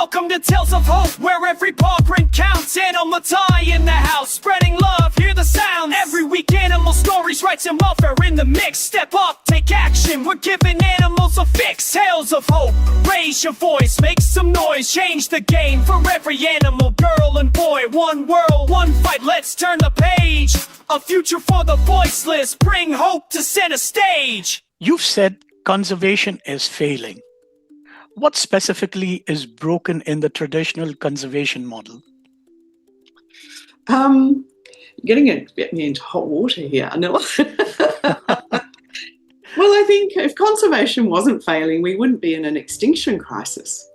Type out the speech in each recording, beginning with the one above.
Welcome to Tales of Hope, where every paw print counts. Animal tie in the house, spreading love, hear the sounds. Every week animal stories, rights and welfare in the mix. Step up, take action, we're giving animals a fix. Tales of Hope, raise your voice, make some noise. Change the game for every animal, girl and boy. One world, one fight, let's turn the page. A future for the voiceless, bring hope to center stage. You've said conservation is failing. What specifically is broken in the traditional conservation model? Getting me into hot water here, Anil. Well, I think if conservation wasn't failing, we wouldn't be in an extinction crisis.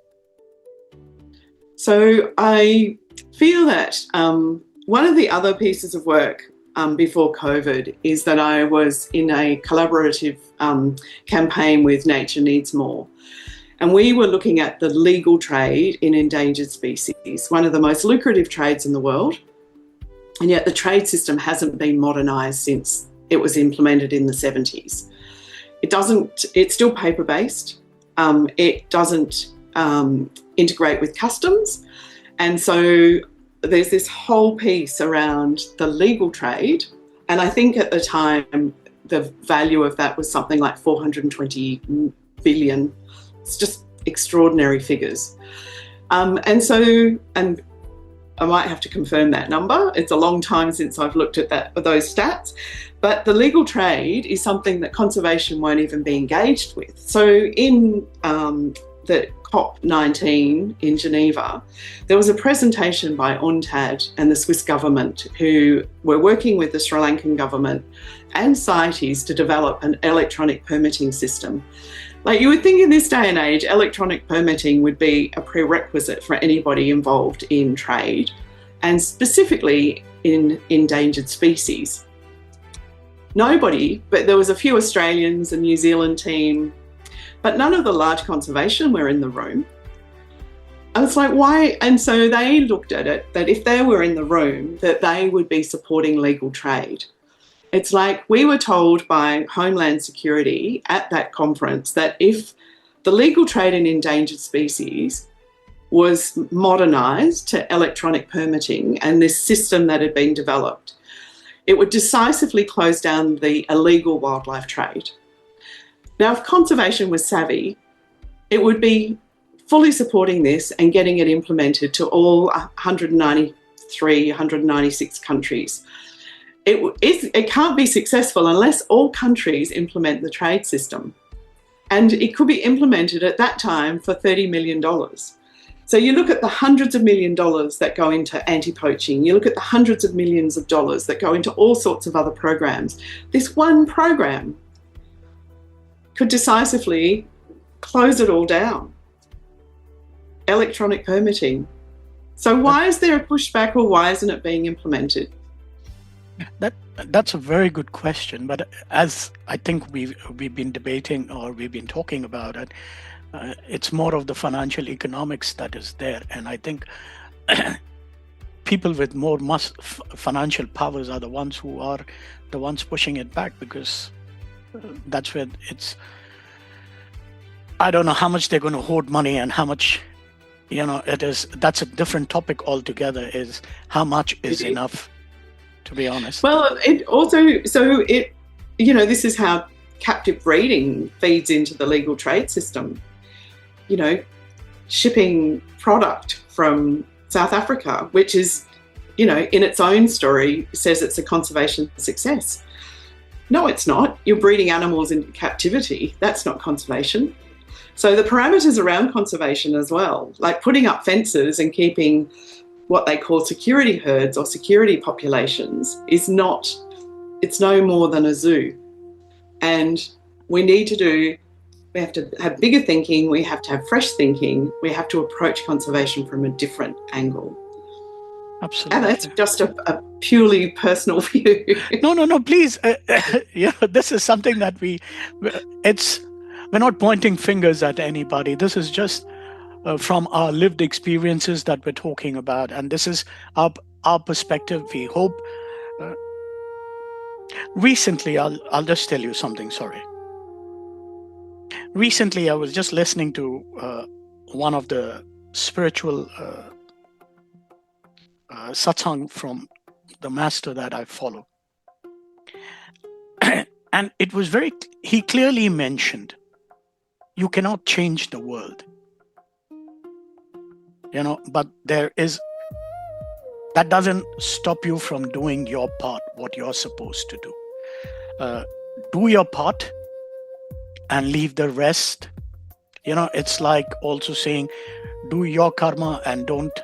So I feel that one of the other pieces of work before COVID is that I was in a collaborative campaign with Nature Needs More. And we were looking at the legal trade in endangered species, one of the most lucrative trades in the world. And yet the trade system hasn't been modernised since it was implemented in the 70s. It's still paper-based. It doesn't integrate with customs. And so there's this whole piece around the legal trade. And I think at the time, the value of that was something like 420 billion. It's just extraordinary figures. And I might have to confirm that number. It's a long time since I've looked at those stats. But the legal trade is something that conservation won't even be engaged with. So in the COP19 in Geneva, there was a presentation by UNTAD and the Swiss government, who were working with the Sri Lankan government and CITES to develop an electronic permitting system. Like, you would think in this day and age, electronic permitting would be a prerequisite for anybody involved in trade, and specifically in endangered species. Nobody, but there was a few Australians, a New Zealand team, but none of the large conservation were in the room. I was like, why? And so they looked at it, that if they were in the room, that they would be supporting legal trade. It's like we were told by Homeland Security at that conference that if the legal trade in endangered species was modernised to electronic permitting and this system that had been developed, it would decisively close down the illegal wildlife trade. Now, if conservation was savvy, it would be fully supporting this and getting it implemented to all 193, 196 countries. It can't be successful unless all countries implement the trade system. And it could be implemented at that time for $30 million. So you look at the hundreds of million dollars that go into anti-poaching, you look at the hundreds of millions of dollars that go into all sorts of other programs. This one program could decisively close it all down. Electronic permitting. So why is there a pushback, or why isn't it being implemented? That's a very good question, but as I think we've been debating, or we've been talking about it, it's more of the financial economics that is there, and I think people with more financial powers are the ones who are the ones pushing it back, because that's where it's. I don't know how much they're going to hoard money and how much, it is. That's a different topic altogether. Is how much is enough. To be honest. Well, this is how captive breeding feeds into the legal trade system. Shipping product from South Africa, which is, in its own story, says it's a conservation success. No, it's not. You're breeding animals in captivity. That's not conservation. So the parameters around conservation as well, like putting up fences and keeping what they call security herds or security populations, it's no more than a zoo. And we have to have bigger thinking, we have to have fresh thinking, we have to approach conservation from a different angle. Absolutely. And that's just a purely personal view. No, please. This is something that we're not pointing fingers at anybody. This is just from our lived experiences that we're talking about, and this is our perspective. We hope. Recently, I'll just tell you something. Sorry. Recently, I was just listening to one of the spiritual satsang from the master that I follow. And it was he clearly mentioned, you cannot change the world, but that doesn't stop you from doing your part, what you're supposed to do. Do your part and leave the rest. It's like also saying, do your karma and don't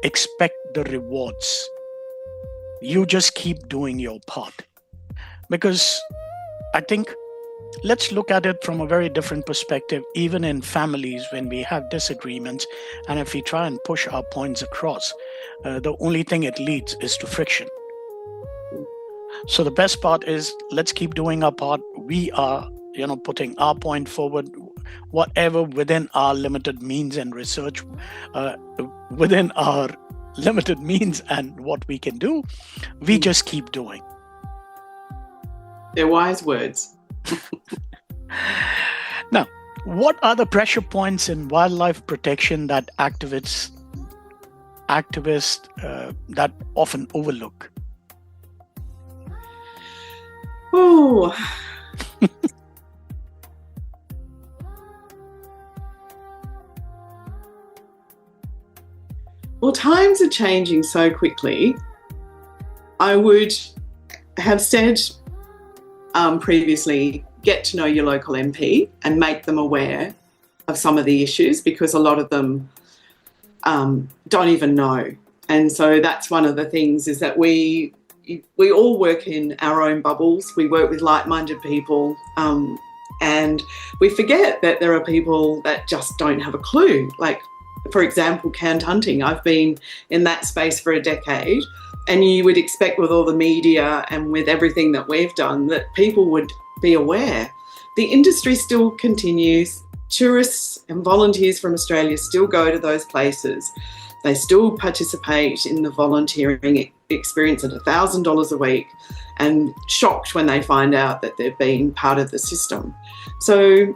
expect the rewards. You just keep doing your part. Because I think, let's look at it from a very different perspective, even in families when we have disagreements, and if we try and push our points across, the only thing it leads is to friction. So the best part is, let's keep doing our part. We are, putting our point forward, whatever within our limited means and research, within our limited means and what we can do, we just keep doing. They're wise words. Now, what are the pressure points in wildlife protection that activists that often overlook? Oh. Well, times are changing so quickly. I would have said previously, get to know your local MP and make them aware of some of the issues, because a lot of them don't even know. And so that's one of the things, is that we all work in our own bubbles. We work with like-minded people, and we forget that there are people that just don't have a clue. Like, for example, canned hunting. I've been in that space for a decade, and you would expect with all the media and with everything that we've done that people would be aware. The industry still continues. Tourists and volunteers from Australia still go to those places. They still participate in the volunteering experience at $1,000 a week, and shocked when they find out that they're being part of the system. So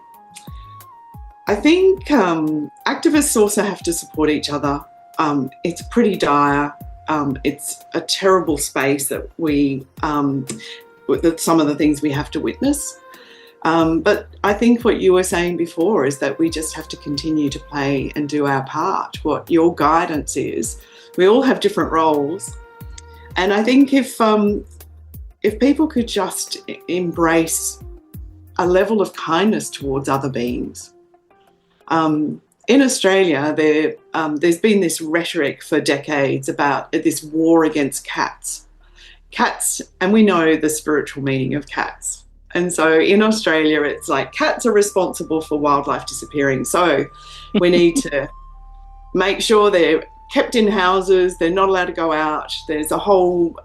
I think activists also have to support each other. It's pretty dire. It's a terrible space that some of the things we have to witness. But I think what you were saying before is that we just have to continue to play and do our part. What your guidance is, we all have different roles. And I think if people could just embrace a level of kindness towards other beings. In Australia, there's been this rhetoric for decades about this war against cats. Cats, and we know the spiritual meaning of cats. And so in Australia, it's like cats are responsible for wildlife disappearing. So we need to make sure they're kept in houses, they're not allowed to go out. There's a whole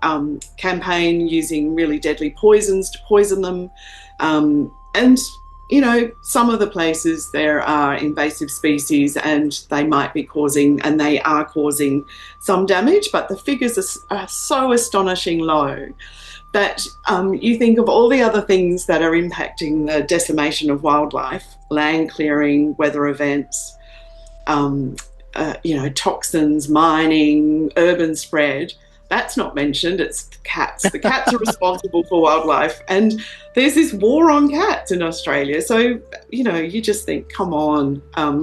campaign using really deadly poisons to poison them. And some of the places there are invasive species, and they might be causing, and they are causing, some damage, but the figures are so astonishing low that you think of all the other things that are impacting the decimation of wildlife: land clearing, weather events, toxins, mining, urban spread. That's not mentioned. It's cats. The cats are responsible for wildlife. And there's this war on cats in Australia. So, you just think, come on,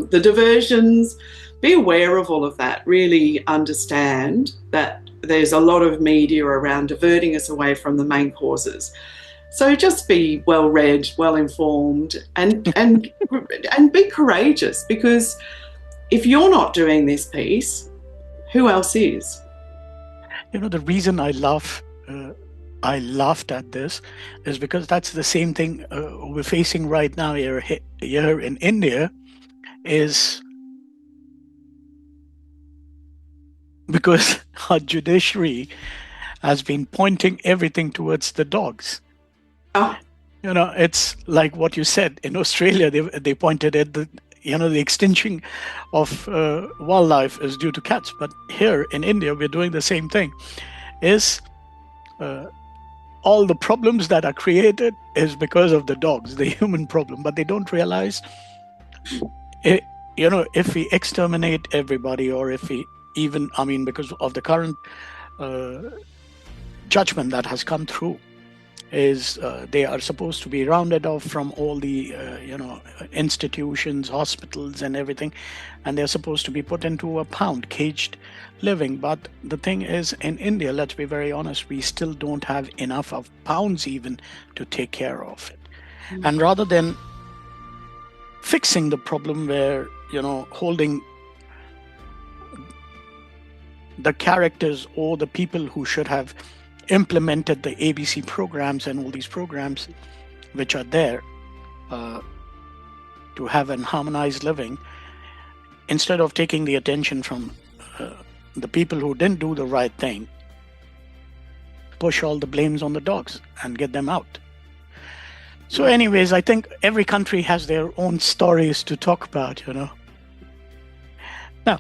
the diversions, be aware of all of that. Really understand that there's a lot of media around diverting us away from the main causes. So just be well-read, well-informed, and be courageous, because if you're not doing this piece, who else is? The reason I laughed at this is because that's the same thing we're facing right now here in India, is because our judiciary has been pointing everything towards the dogs. Oh. It's like what you said. In Australia, they pointed at the extinction of wildlife is due to cats. But here in India, we're doing the same thing. Is all the problems that are created is because of the dogs, the human problem. But they don't realize if we exterminate everybody, or if we even, because of the current judgment that has come through, is they are supposed to be rounded off from all the institutions, hospitals and everything, and they're supposed to be put into a pound, caged living. But the thing is, in India, let's be very honest, we still don't have enough of pounds even to take care of it. And rather than fixing the problem where holding the characters or the people who should have implemented the ABC programs and all these programs which are there to have an harmonized living, instead of taking the attention from the people who didn't do the right thing, push all the blames on the dogs and get them out. So anyways, I think every country has their own stories to talk about, Now,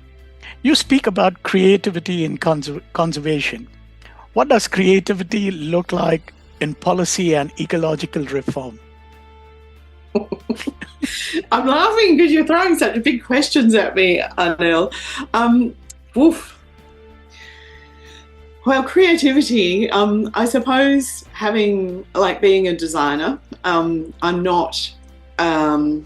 you speak about creativity in conservation. What does creativity look like in policy and ecological reform? I'm laughing because you're throwing such big questions at me, Anil. Well, creativity, I suppose being a designer, I'm not a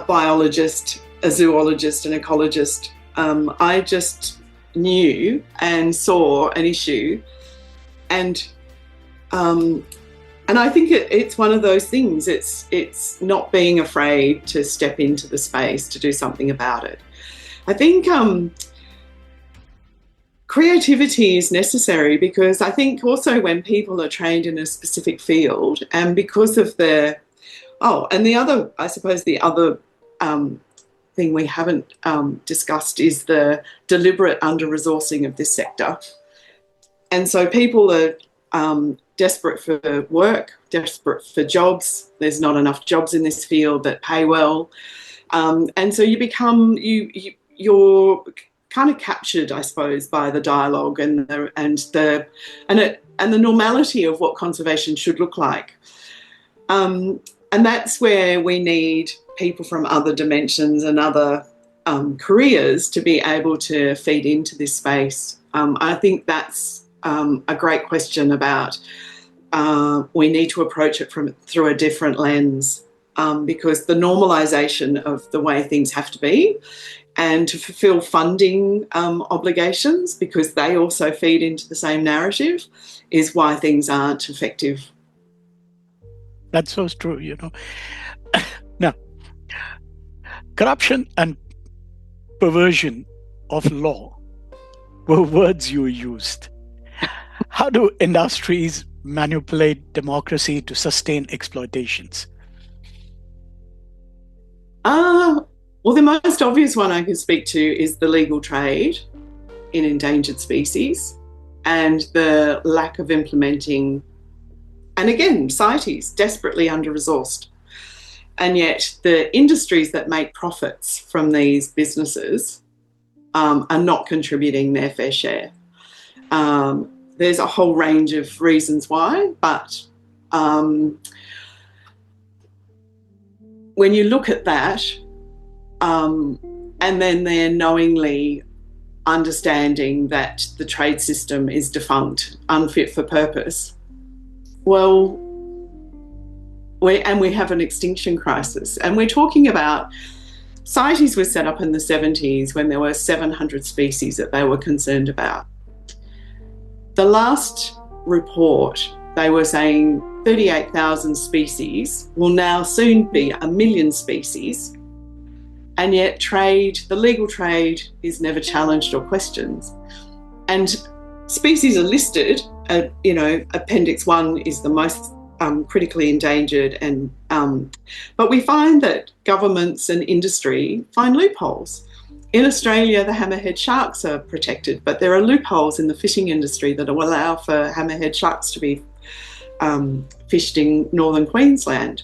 biologist, a zoologist, an ecologist. I just knew and saw an issue, and I think it's one of those things. It's not being afraid to step into the space to do something about it. I think creativity is necessary, because I think also when people are trained in a specific field, and because of the other thing we haven't discussed is the deliberate under-resourcing of this sector. And so people are desperate for work, desperate for jobs. There's not enough jobs in this field that pay well. And so you're kind of captured, I suppose, by the dialogue and the normality of what conservation should look like. And that's where we need people from other dimensions and other careers to be able to feed into this space. I think that's a great question about we need to approach it through a different lens, because the normalisation of the way things have to be, and to fulfil funding obligations, because they also feed into the same narrative, is why things aren't effective. That's so true, Now, corruption and perversion of law were words you used. How do industries manipulate democracy to sustain exploitations? Well, the most obvious one I can speak to is the legal trade in endangered species, and the lack of implementing, and again, CITES, desperately under-resourced. And yet the industries that make profits from these businesses are not contributing their fair share. There's a whole range of reasons why, but when you look at that, and then they're knowingly understanding that the trade system is defunct, unfit for purpose, well, we have an extinction crisis. And we're talking about, CITES was set up in the 70s when there were 700 species that they were concerned about. The last report, they were saying 38,000 species will now soon be 1 million species. And yet the legal trade is never challenged or questioned. And species are listed, Appendix 1 is the most critically endangered, but we find that governments and industry find loopholes. In Australia, the hammerhead sharks are protected, but there are loopholes in the fishing industry that will allow for hammerhead sharks to be fished in northern Queensland.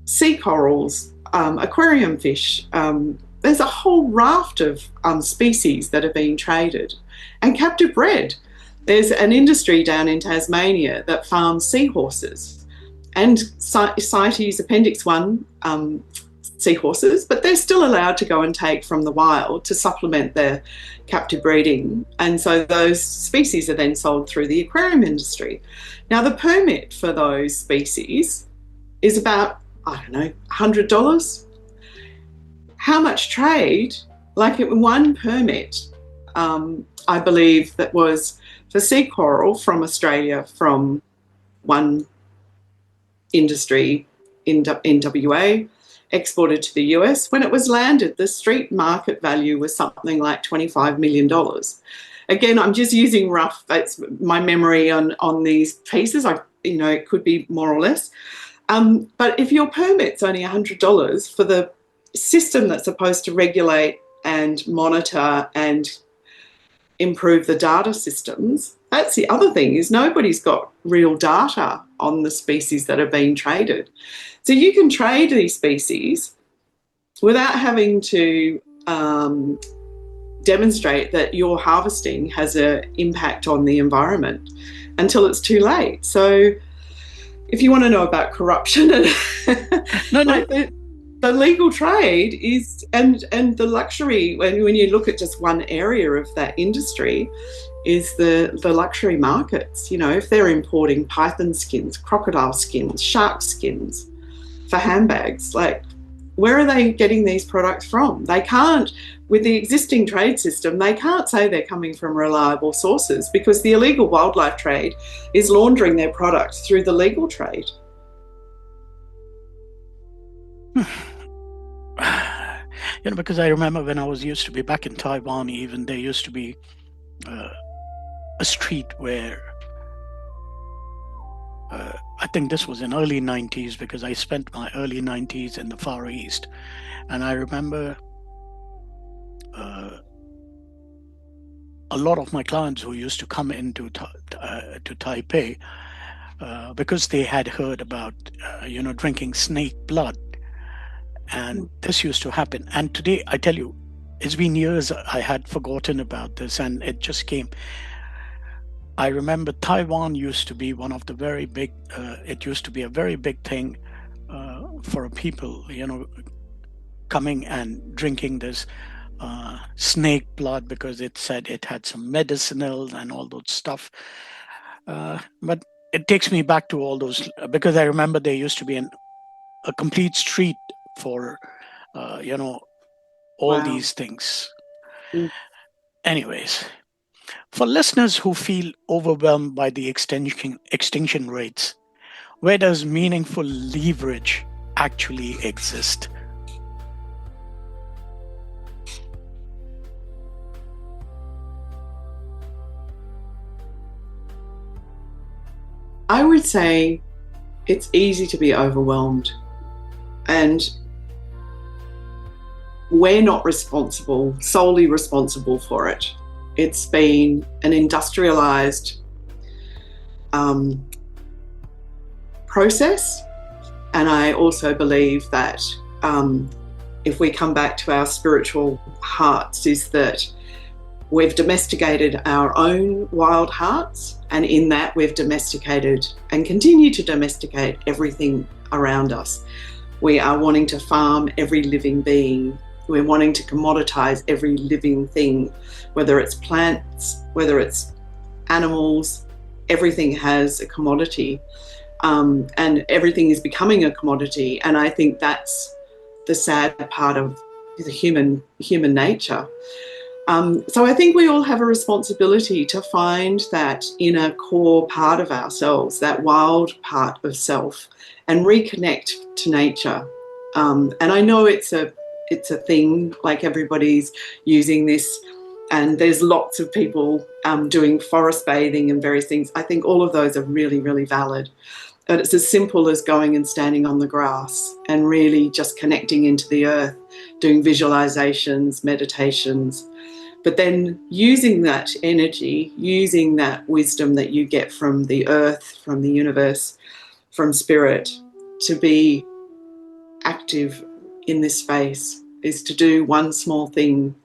Sea corals, aquarium fish, there's a whole raft of species that are being traded. And captive bred. There's an industry down in Tasmania that farms seahorses. And CITES Appendix 1 seahorses, but they're still allowed to go and take from the wild to supplement their captive breeding. And so those species are then sold through the aquarium industry. Now, the permit for those species is about, I don't know, $100. How much trade? Like one permit, I believe that was for sea coral from Australia from one industry in WA, exported to the US. When it was landed, the street market value was something like $25 million. Again, I'm just using rough, that's my memory on these pieces. It could be more or less. But if your permit's only $100 for the system that's supposed to regulate and monitor and improve the data systems, that's the other thing, is nobody's got real data on the species that are being traded. So you can trade these species without having to demonstrate that your harvesting has an impact on the environment until it's too late. So if you want to know about corruption and the legal trade is, and the luxury, when you look at just one area of that industry, is the luxury markets. If they're importing python skins, crocodile skins, shark skins for handbags, like, where are they getting these products from? They can't, with the existing trade system, they can't say they're coming from reliable sources, because the illegal wildlife trade is laundering their products through the legal trade. Because I remember when I used to be back in Taiwan, even there used to be a street where I think this was in early 90s, because I spent my early 90s in the Far East. And I remember a lot of my clients who used to come into to Taipei because they had heard about, drinking snake blood. And this used to happen. And today, I tell you, it's been years I had forgotten about this, and it just came. I remember Taiwan used to be one of the very big, it used to be a very big thing for people, coming and drinking this snake blood, because it said it had some medicinal and all those stuff. But it takes me back to all those, because I remember there used to be a complete street for, all Wow. these things. Mm. Anyways, for listeners who feel overwhelmed by the extinction rates, where does meaningful leverage actually exist? I would say it's easy to be overwhelmed, and we're not solely responsible for it. It's been an industrialized process. And I also believe that if we come back to our spiritual hearts, is that we've domesticated our own wild hearts, and in that we've domesticated and continue to domesticate everything around us. We are wanting to farm every living being. We're wanting to commoditize every living thing, whether it's plants, whether it's animals. Everything has a commodity, and everything is becoming a commodity. And I think that's the sad part of the human nature. So I think we all have a responsibility to find that inner core part of ourselves, that wild part of self, and reconnect to nature. And I know it's a thing, like everybody's using this, and there's lots of people doing forest bathing and various things. I think all of those are really, really valid. But it's as simple as going and standing on the grass and really just connecting into the earth, doing visualizations, meditations, but then using that energy, using that wisdom that you get from the earth, from the universe, from spirit, to be active in this space, is to do one small thing,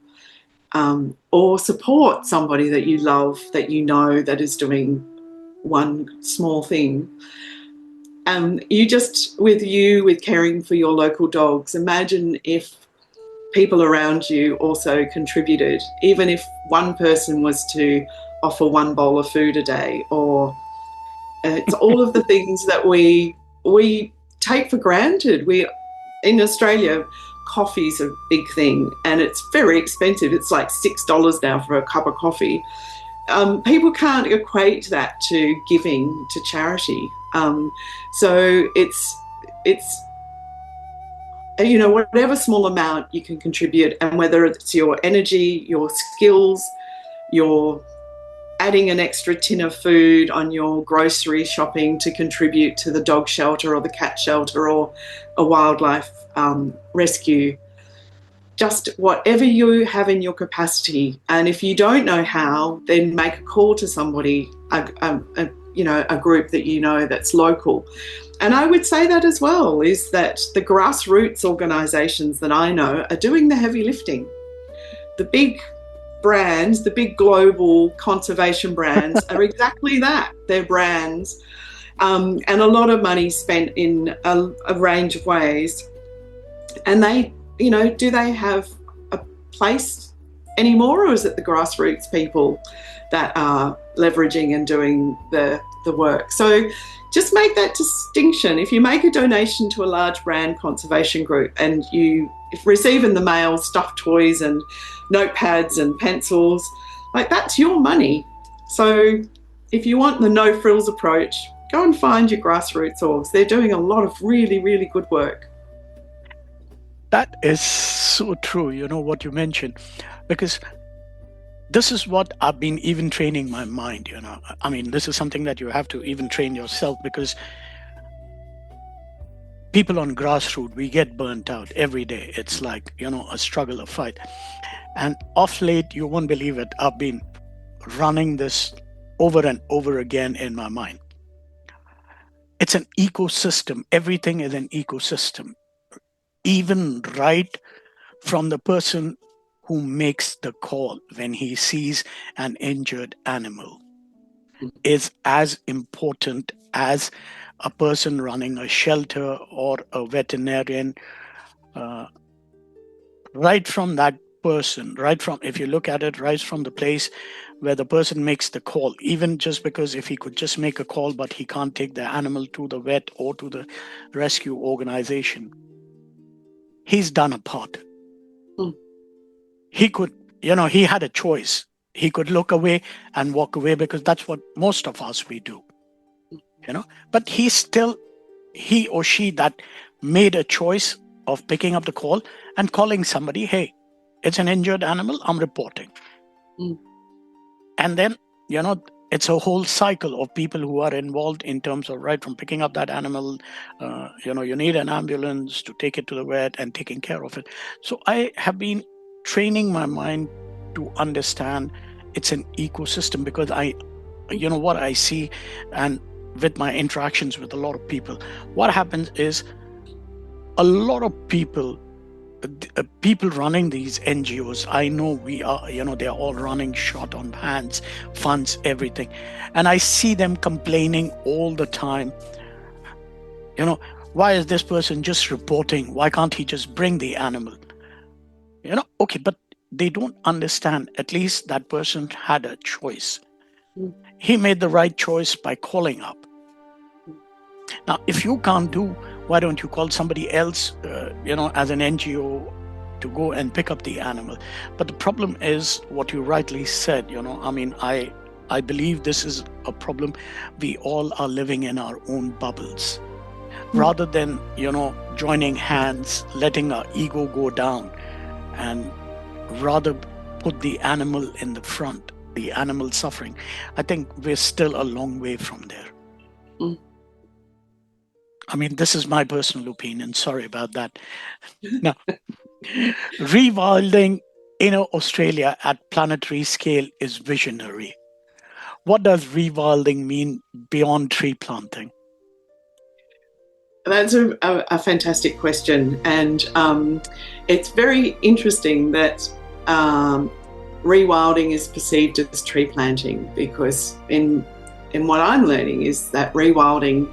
or support somebody that you love, that you know, that is doing one small thing. with caring for your local dogs, imagine if people around you also contributed, even if one person was to offer one bowl of food a day, or it's all of the things that we take for granted. In Australia, coffee's a big thing, and it's very expensive. It's like $6 now for a cup of coffee. People can't equate that to giving to charity. So it's whatever small amount you can contribute, and whether it's your energy, your skills, your adding an extra tin of food on your grocery shopping to contribute to the dog shelter or the cat shelter or a wildlife rescue. Just whatever you have in your capacity. And if you don't know how, then make a call to somebody, a group that you know that's local. And I would say that as well, is that the grassroots organisations that I know are doing the heavy lifting. The big brands, the big global conservation brands are exactly that. They're brands, and a lot of money spent in a range of ways. And they, do they have a place anymore, or is it the grassroots people that are leveraging and doing the work? So just make that distinction. If you make a donation to a large brand conservation group and you receive in the mail stuffed toys and notepads and pencils, like, that's your money. So if you want the no frills approach, go and find your grassroots orgs. They're doing a lot of really, really good work. That is so true, what you mentioned, because this is what I've been even training my mind, I mean, this is something that you have to even train yourself, because people on grassroots, we get burnt out every day. It's like, a struggle, a fight. And off late, you won't believe it, I've been running this over and over again in my mind. It's an ecosystem. Everything is an ecosystem. Even right from the person who makes the call when he sees an injured animal is as important as a person running a shelter or a veterinarian. Right from that person, if you look at it, right from the place where the person makes the call, even just because if he could just make a call, but he can't take the animal to the vet or to the rescue organization, he's done a part. He could, he had a choice. He could look away and walk away, because that's what most of us we do, but he or she that made a choice of picking up the call and calling somebody, hey, it's an injured animal, I'm reporting. And then, it's a whole cycle of people who are involved in terms of right from picking up that animal, you need an ambulance to take it to the vet and taking care of it. So I have been training my mind to understand it's an ecosystem, because what I see, and with my interactions with a lot of people, what happens is a lot of people running these NGOs, I know we are, they're all running short on hands, funds, everything. And I see them complaining all the time. Why is this person just reporting? Why can't he just bring the animal? Okay, but they don't understand. At least that person had a choice. He made the right choice by calling up. Now, if you can't do, why don't you call somebody else, as an NGO, to go and pick up the animal? But the problem is what you rightly said, I believe this is a problem. We all are living in our own bubbles. Rather than, joining hands, letting our ego go down, and rather put the animal in the front, the animal suffering. I think we're still a long way from there. This is my personal opinion. Sorry about that. Now, rewilding in Australia at planetary scale is visionary. What does rewilding mean beyond tree planting? That's a fantastic question. And it's very interesting that rewilding is perceived as tree planting, because in what I'm learning is that rewilding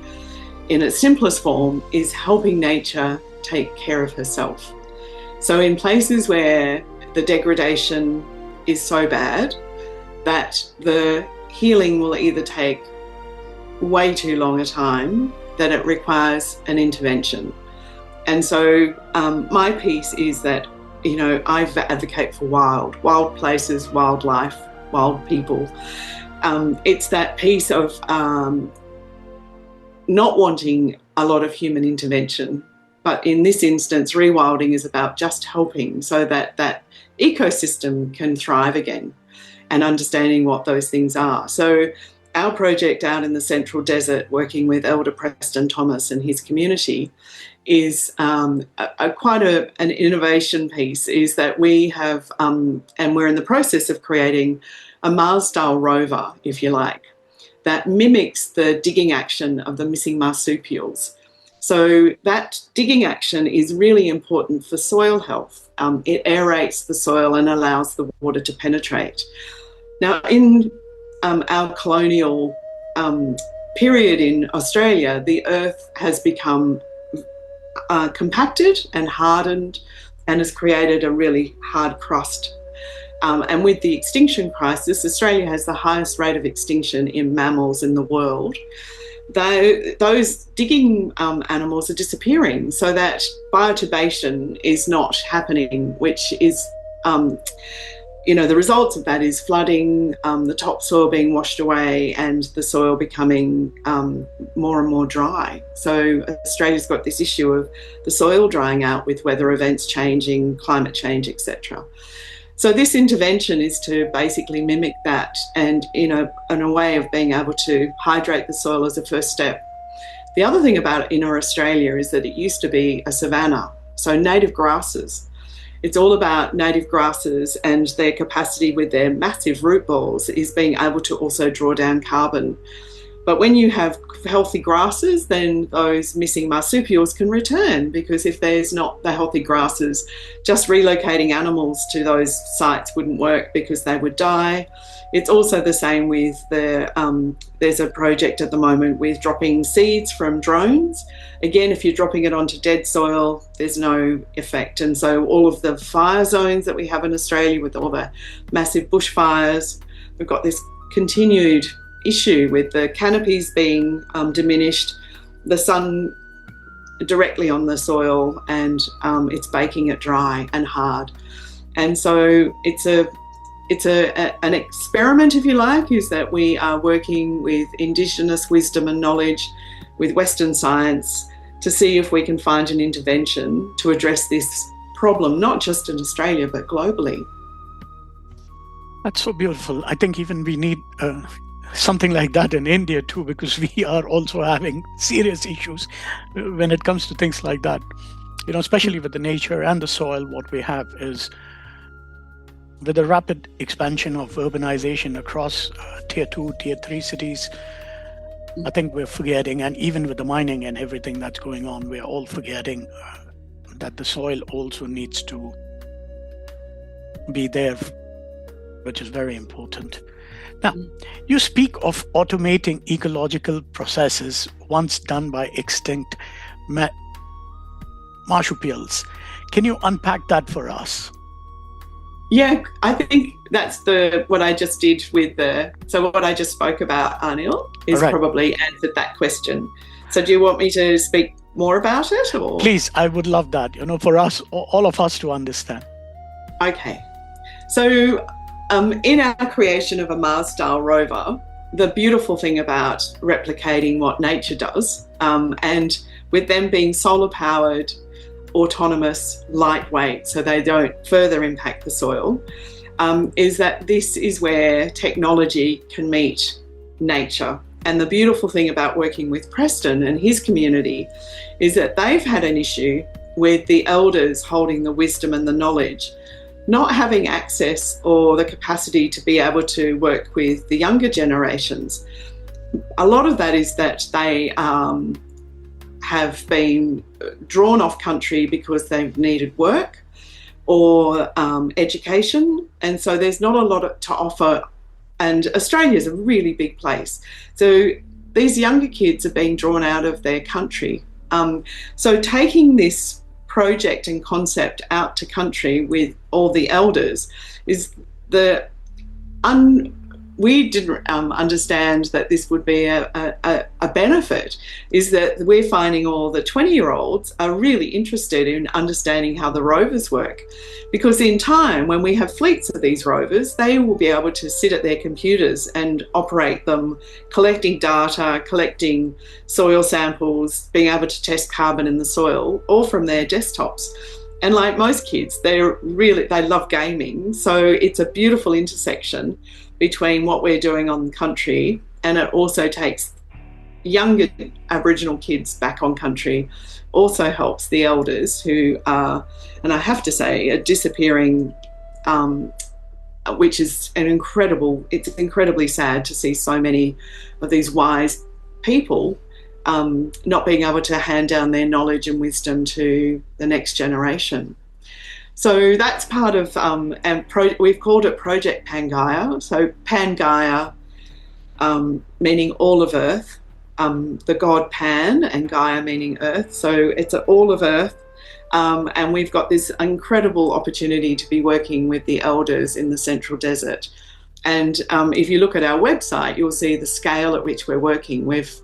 in its simplest form, is helping nature take care of herself. So in places where the degradation is so bad that the healing will either take way too long a time, that it requires an intervention. And so my piece is that, you know, I advocate for wild places, wildlife, wild people. It's that piece of not wanting a lot of human intervention. But in this instance, rewilding is about just helping so that that ecosystem can thrive again, and understanding what those things are. So our project out in the Central Desert, working with Elder Preston Thomas and his community, is quite an innovation piece, is that we have, and we're in the process of creating a Mars-style rover, if you like, that mimics the digging action of the missing marsupials. So that digging action is really important for soil health. It aerates the soil and allows the water to penetrate. Now, in our colonial period in Australia, the earth has become compacted and hardened and has created a really hard crust. And with the extinction crisis, Australia has the highest rate of extinction in mammals in the world. Those digging animals are disappearing, so that biotubation is not happening, which is, you know, the results of that is flooding, the topsoil being washed away, and the soil becoming more and more dry. So Australia's got this issue of the soil drying out with weather events changing, climate change, etc. So this intervention is to basically mimic that, and in a way of being able to hydrate the soil as a first step. The other thing about inner Australia is that it used to be a savanna, so native grasses. It's all about native grasses, and their capacity with their massive root balls is being able to also draw down carbon. But when you have healthy grasses, then those missing marsupials can return, because if there's not the healthy grasses, just relocating animals to those sites wouldn't work because they would die. It's also the same with there's a project at the moment with dropping seeds from drones. Again, if you're dropping it onto dead soil, there's no effect. And so all of the fire zones that we have in Australia, with all the massive bushfires, we've got this continued issue with the canopies being diminished, the sun directly on the soil, and it's baking it dry and hard. And so it's an experiment, if you like, is that we are working with Indigenous wisdom and knowledge, with Western science, to see if we can find an intervention to address this problem, not just in Australia, but globally. That's so beautiful. I think even we need something like that in India too, because we are also having serious issues when it comes to things like that. You know, especially with the nature and the soil, what we have is, with the rapid expansion of urbanization across tier 2, tier 3 cities, I think we're forgetting, and even with the mining and everything that's going on, we're all forgetting that the soil also needs to be there, which is very important. Now, you speak of automating ecological processes once done by extinct marsupials. Can you unpack that for us? Yeah, I think that's what I just did with so what I just spoke about, Anil, is right. Probably answered that question. So do you want me to speak more about it? Or? Please, I would love that, you know, for us, all of us to understand. Okay. So in our creation of a Mars-style rover, the beautiful thing about replicating what nature does, and with them being solar-powered, autonomous, lightweight, so they don't further impact the soil, is that this is where technology can meet nature. And the beautiful thing about working with Preston and his community is that they've had an issue with the elders holding the wisdom and the knowledge not having access or the capacity to be able to work with the younger generations. A lot of that is that they have been drawn off country because they've needed work or education, and so there's not a lot to offer. And Australia is a really big place, so these younger kids are being drawn out of their country. So taking this project and concept out to country with all the elders is we didn't understand that this would be a benefit, is that we're finding all the 20-year-olds are really interested in understanding how the rovers work, because in time, when we have fleets of these rovers, they will be able to sit at their computers and operate them, collecting data, collecting soil samples, being able to test carbon in the soil, all from their desktops. And like most kids, they love gaming, so it's a beautiful intersection between what we're doing on the country, and it also takes younger Aboriginal kids back on country, also helps the elders who are, and I have to say, are disappearing, which is it's incredibly sad to see so many of these wise people not being able to hand down their knowledge and wisdom to the next generation. So that's part of, we've called it Project Pangaea. So Pangaea, meaning all of Earth, the god Pan, and Gaia meaning Earth. So it's all of Earth. And we've got this incredible opportunity to be working with the elders in the Central Desert. And if you look at our website, you'll see the scale at which we're working. We've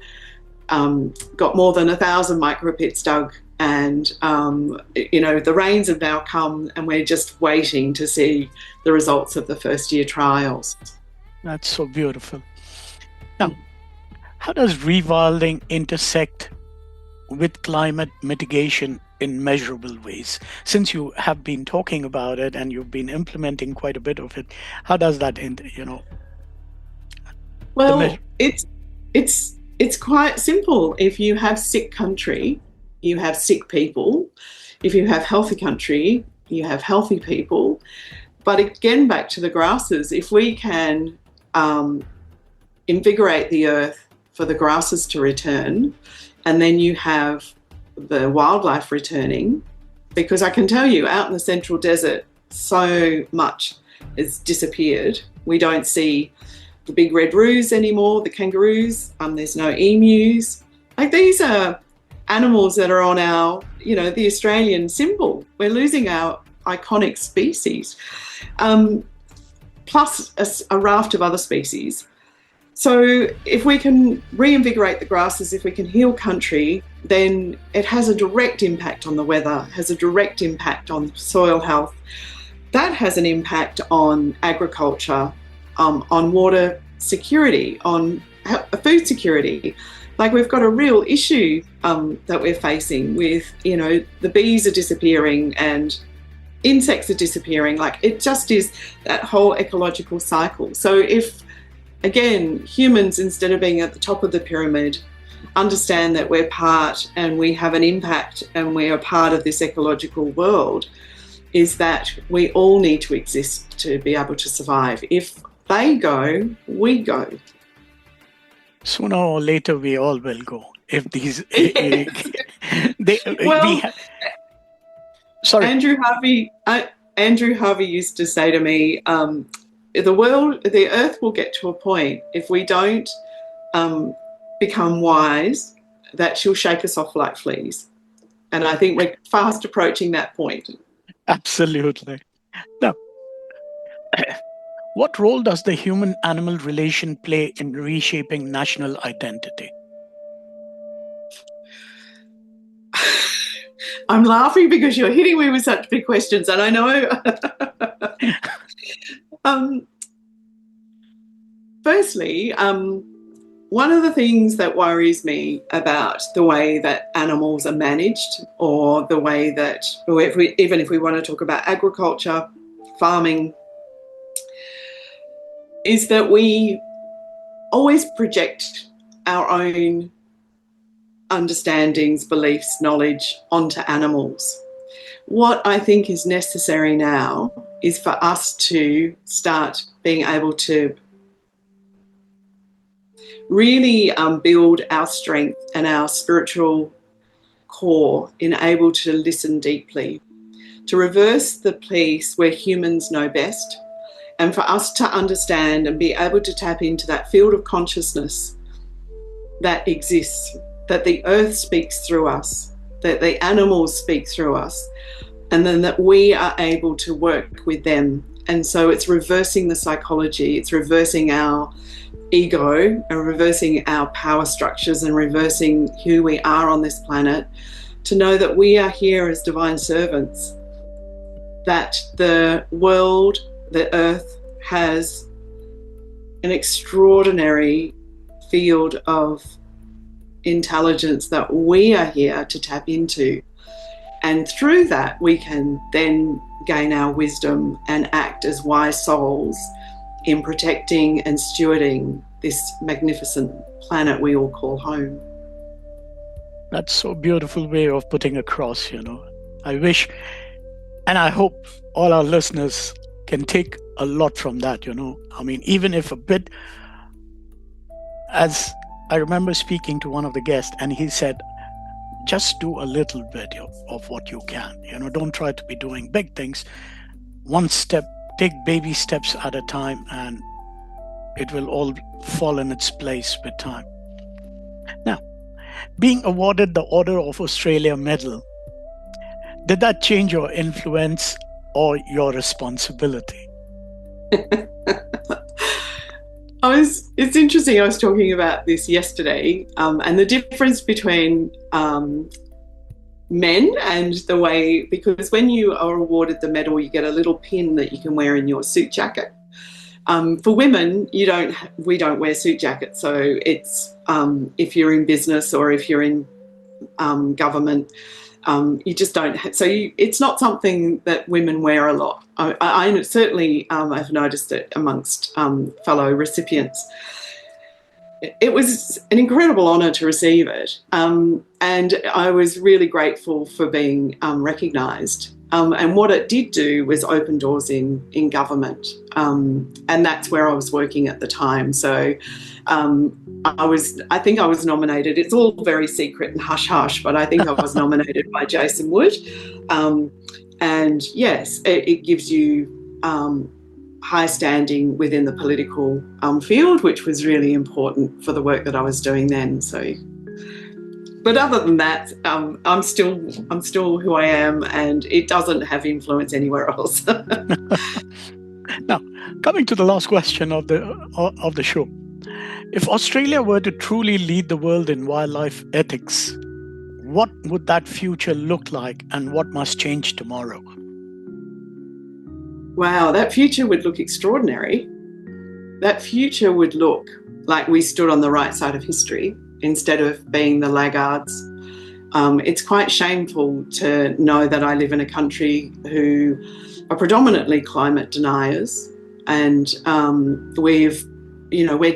got more than 1,000 micropits dug, and the rains have now come, and we're just waiting to see the results of the first year trials. That's so beautiful. Now, how does rewilding intersect with climate mitigation in measurable ways? Since you have been talking about it and you've been implementing quite a bit of it, how does that Well, it's quite simple. If you have sick country, you have sick people. If you have healthy country, you have healthy people. But again, back to the grasses, if we can invigorate the earth for the grasses to return, and then you have the wildlife returning, because I can tell you out in the Central Desert, so much has disappeared. We don't see the big red roos anymore, the kangaroos, there's no emus. Like, these are animals that are on our, the Australian symbol. We're losing our iconic species, plus a raft of other species. So if we can reinvigorate the grasses, if we can heal country, then it has a direct impact on the weather, has a direct impact on soil health. That has an impact on agriculture, on water security, on food security. Like, we've got a real issue that we're facing with, the bees are disappearing and insects are disappearing. Like, it just is that whole ecological cycle. So if, again, humans, instead of being at the top of the pyramid, understand that we're part and we have an impact and we are part of this ecological world, is that we all need to exist to be able to survive. If they go, we go. Sooner or later, we all will go. If these, sorry, Andrew Harvey used to say to me, the Earth will get to a point, if we don't become wise, that she'll shake us off like fleas. And I think we're fast approaching that point. Absolutely. Now, what role does the human-animal relation play in reshaping national identity? I'm laughing because you're hitting me with such big questions, and I know. Firstly, one of the things that worries me about the way that animals are managed, or the way that, even if we want to talk about agriculture, farming, is that we always project our own understandings, beliefs, knowledge onto animals. What I think is necessary now is for us to start being able to really build our strength and our spiritual core in able to listen deeply, to reverse the place where humans know best, and for us to understand and be able to tap into that field of consciousness that exists, that the earth speaks through us, that the animals speak through us, and then that we are able to work with them. And so it's reversing the psychology, it's reversing our ego and reversing our power structures and reversing who we are on this planet, to know that we are here as divine servants, that the world, the earth, has an extraordinary field of intelligence that we are here to tap into. And through that, we can then gain our wisdom and act as wise souls in protecting and stewarding this magnificent planet we all call home. That's so beautiful way of putting across, I wish, and I hope all our listeners can take a lot from that, I mean, even if a bit, as I remember speaking to one of the guests, and he said, just do a little bit of what you can, don't try to be doing big things. One step, take baby steps at a time, and it will all fall in its place with time. Now, being awarded the Order of Australia Medal, did that change your influence or your responsibility? It's interesting, I was talking about this yesterday, and the difference between men and the way, because when you are awarded the medal, you get a little pin that you can wear in your suit jacket. For women, we don't wear suit jackets, so it's if you're in business or if you're in government, you just don't it's not something that women wear a lot. I certainly have noticed it amongst fellow recipients. It was an incredible honour to receive it, and I was really grateful for being recognised. And what it did do was open doors in government, and that's where I was working at the time. So I think I was nominated. It's all very secret and hush-hush, but I think I was nominated by Jason Wood. And yes, it gives you high standing within the political field, which was really important for the work that I was doing then. So, but other than that, I'm still who I am, and it doesn't have influence anywhere else. Now, coming to the last question of the show, if Australia were to truly lead the world in wildlife ethics, what would that future look like, and what must change tomorrow? Wow, that future would look extraordinary. That future would look like we stood on the right side of history instead of being the laggards. It's quite shameful to know that I live in a country who are predominantly climate deniers, and we're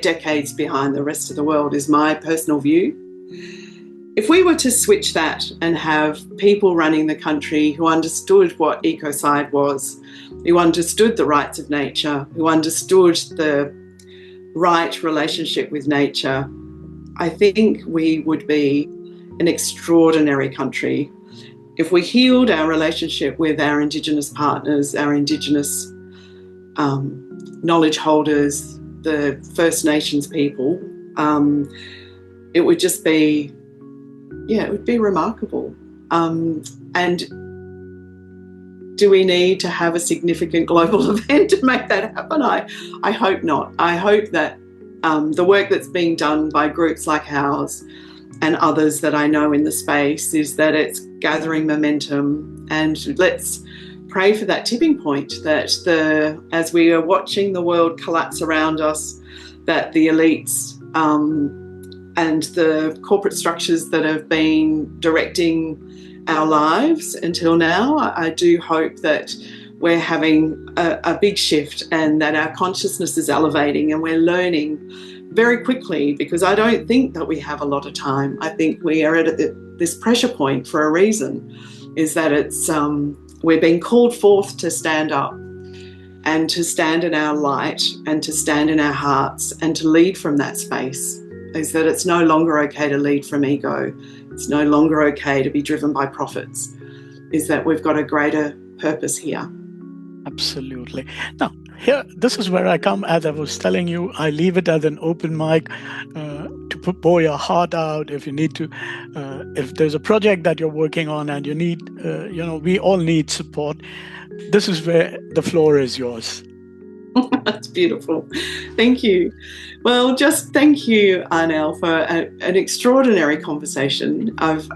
decades behind the rest of the world, is my personal view. If we were to switch that and have people running the country who understood what ecocide was, who understood the rights of nature, who understood the right relationship with nature, I think we would be an extraordinary country. If we healed our relationship with our Indigenous partners, our Indigenous knowledge holders, the First Nations people, it would just be, it would be remarkable. And do we need to have a significant global event to make that happen? I hope not. I hope that the work that's being done by groups like ours and others that I know in the space is that it's gathering momentum, and let's pray for that tipping point, that as we are watching the world collapse around us, that the elites and the corporate structures that have been directing our lives until now, I do hope that we're having a big shift, and that our consciousness is elevating, and we're learning very quickly, because I don't think that we have a lot of time. I think we are at this pressure point for a reason, is that it's we're being called forth to stand up, and to stand in our light, and to stand in our hearts, and to lead from that space. Is that it's no longer okay to lead from ego. It's no longer okay to be driven by profits. Is that we've got a greater purpose here. Absolutely. Now, here, this is where I come. As I was telling you, I leave it as an open mic to pour your heart out, if you need to, if there's a project that you're working on and you need, we all need support. This is where the floor is yours. That's beautiful. Thank you. Well, just thank you, Arnel, for an extraordinary conversation. I've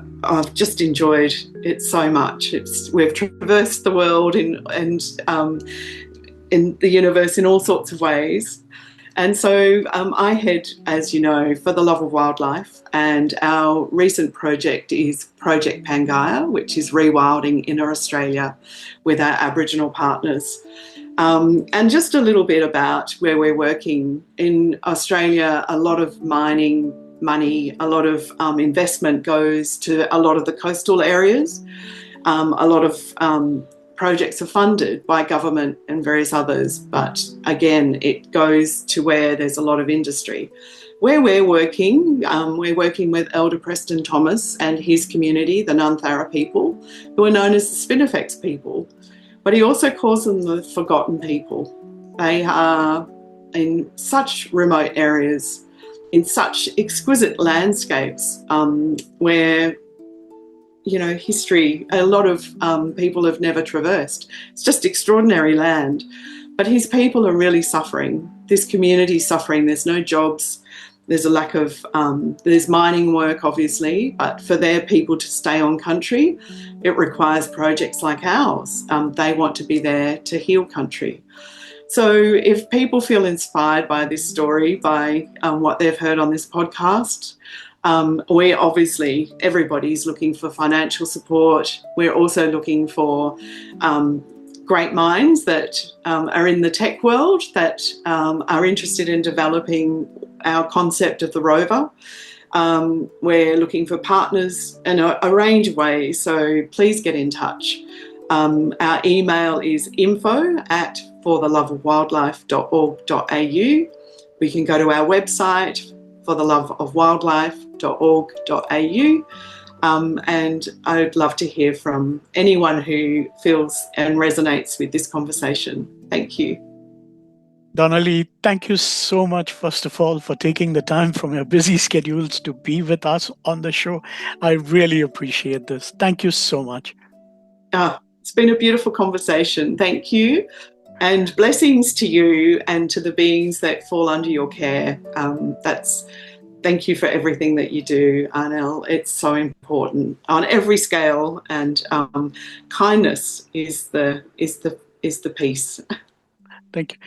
just enjoyed it so much. We've traversed the world in the universe in all sorts of ways. And so I head, as you know, for the love of wildlife, and our recent project is Project Pangaea, which is rewilding inner Australia with our Aboriginal partners. And just a little bit about where we're working. In Australia, a lot of mining money, a lot of investment goes to a lot of the coastal areas. A lot of projects are funded by government and various others, but again, it goes to where there's a lot of industry. Where we're working with Elder Preston Thomas and his community, the Nunthara people, who are known as the Spinifex people, but he also calls them the forgotten people. They are in such remote areas, in such exquisite landscapes where history, a lot of people have never traversed. It's just extraordinary land. But his people are really suffering. This community is suffering. There's no jobs. There's a lack of, there's mining work, obviously, but for their people to stay on country, it requires projects like ours. They want to be there to heal country. So if people feel inspired by this story, by what they've heard on this podcast, we're obviously, everybody's looking for financial support. We're also looking for great minds that are in the tech world that are interested in developing our concept of the rover. We're looking for partners in a range of ways, so please get in touch. Our email is info@fortheloveofwildlife.org.au. We can go to our website, fortheloveofwildlife.org.au. And I'd love to hear from anyone who feels and resonates with this conversation. Thank you. Donalea, thank you so much, first of all, for taking the time from your busy schedules to be with us on the show. I really appreciate this. Thank you so much. It's been a beautiful conversation. Thank you. And blessings to you and to the beings that fall under your care. Thank you for everything that you do, Arnel. It's so important on every scale, and kindness is the piece. Thank you.